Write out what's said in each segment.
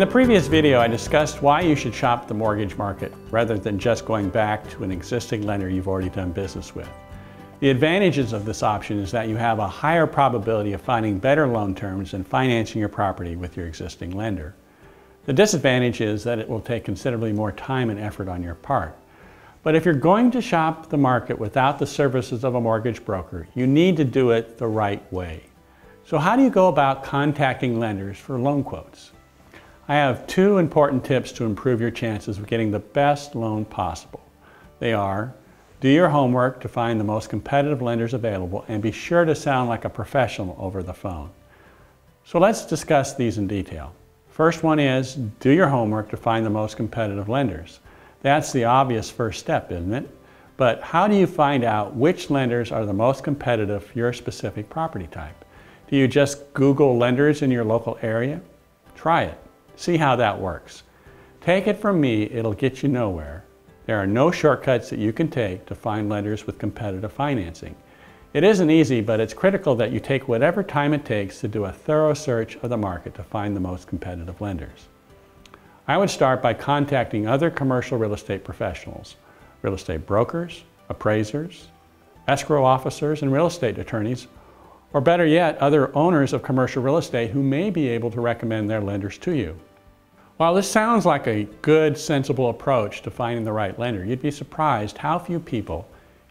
In the previous video, I discussed why you should shop the mortgage market rather than just going back to an existing lender you've already done business with. The advantages of this option is that you have a higher probability of finding better loan terms and financing your property with your existing lender. The disadvantage is that it will take considerably more time and effort on your part. But if you're going to shop the market without the services of a mortgage broker, you need to do it the right way. So how do you go about contacting lenders for loan quotes? I have two important tips to improve your chances of getting the best loan possible. They are: do your homework to find the most competitive lenders available and be sure to sound like a professional over the phone. So let's discuss these in detail. First one is, do your homework to find the most competitive lenders. That's the obvious first step, isn't it? But how do you find out which lenders are the most competitive for your specific property type? Do you just Google lenders in your local area? Try it. See how that works. Take it from me, it'll get you nowhere. There are no shortcuts that you can take to find lenders with competitive financing. It isn't easy, but it's critical that you take whatever time it takes to do a thorough search of the market to find the most competitive lenders. I would start by contacting other commercial real estate professionals, real estate brokers, appraisers, escrow officers, and real estate attorneys, or better yet, other owners of commercial real estate who may be able to recommend their lenders to you. While this sounds like a good, sensible approach to finding the right lender, you'd be surprised how few people,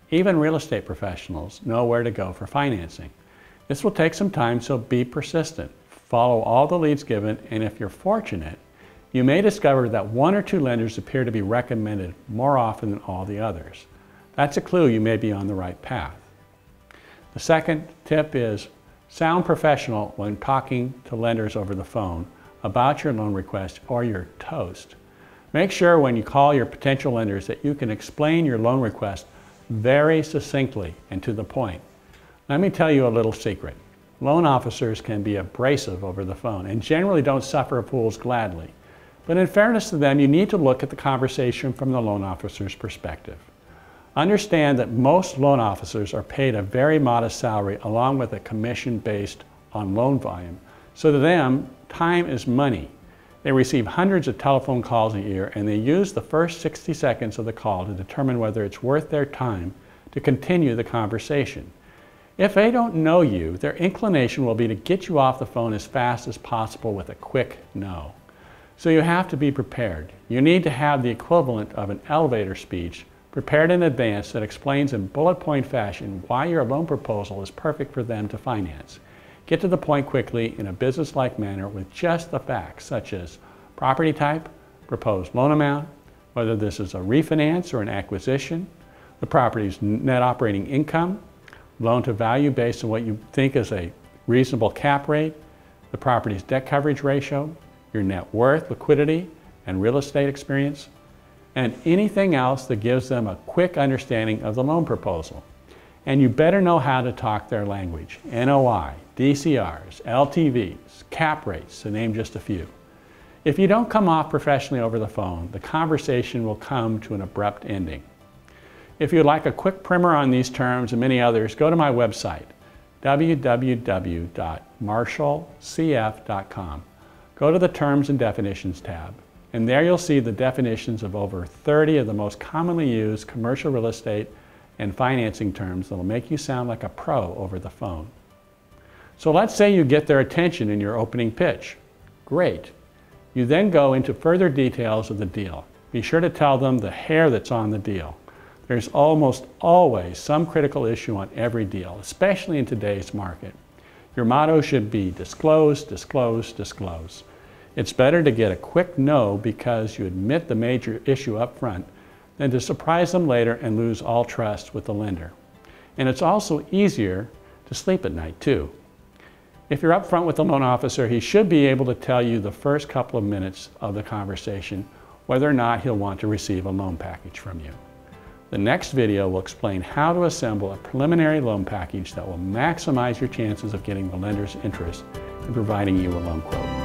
even real estate professionals, know where to go for financing. This will take some time, so be persistent. Follow all the leads given, and if you're fortunate, you may discover that one or two lenders appear to be recommended more often than all the others. That's a clue you may be on the right path. The second tip is sound professional when talking to lenders over the phone about your loan request or your toast. Make sure when you call your potential lenders that you can explain your loan request very succinctly and to the point. Let me tell you a little secret. Loan officers can be abrasive over the phone and generally don't suffer fools gladly. But in fairness to them, you need to look at the conversation from the loan officer's perspective. Understand that most loan officers are paid a very modest salary along with a commission based on loan volume. So to them, time is money. They receive hundreds of telephone calls a year, and they use the first 60 seconds of the call to determine whether it's worth their time to continue the conversation. If they don't know you, their inclination will be to get you off the phone as fast as possible with a quick no. So you have to be prepared. You need to have the equivalent of an elevator speech prepared in advance that explains in bullet point fashion why your loan proposal is perfect for them to finance. Get to the point quickly in a business-like manner with just the facts, such as property type, proposed loan amount, whether this is a refinance or an acquisition, the property's net operating income, loan to value based on what you think is a reasonable cap rate, the property's debt coverage ratio, your net worth, liquidity, and real estate experience, and anything else that gives them a quick understanding of the loan proposal. And you better know how to talk their language. NOI, DCRs, LTVs, cap rates, to name just a few. If you don't come off professionally over the phone, the conversation will come to an abrupt ending. If you'd like a quick primer on these terms and many others, go to my website, www.marshallcf.com. Go to the Terms and Definitions tab, and there you'll see the definitions of over 30 of the most commonly used commercial real estate and financing terms that will make you sound like a pro over the phone. So let's say you get their attention in your opening pitch. Great. You then go into further details of the deal. Be sure to tell them the hair that's on the deal. There's almost always some critical issue on every deal, especially in today's market. Your motto should be disclose, disclose, disclose. It's better to get a quick no because you admit the major issue up front than to surprise them later and lose all trust with the lender. And it's also easier to sleep at night too. If you're up front with the loan officer, he should be able to tell you the first couple of minutes of the conversation whether or not he'll want to receive a loan package from you. The next video will explain how to assemble a preliminary loan package that will maximize your chances of getting the lender's interest in providing you a loan quote.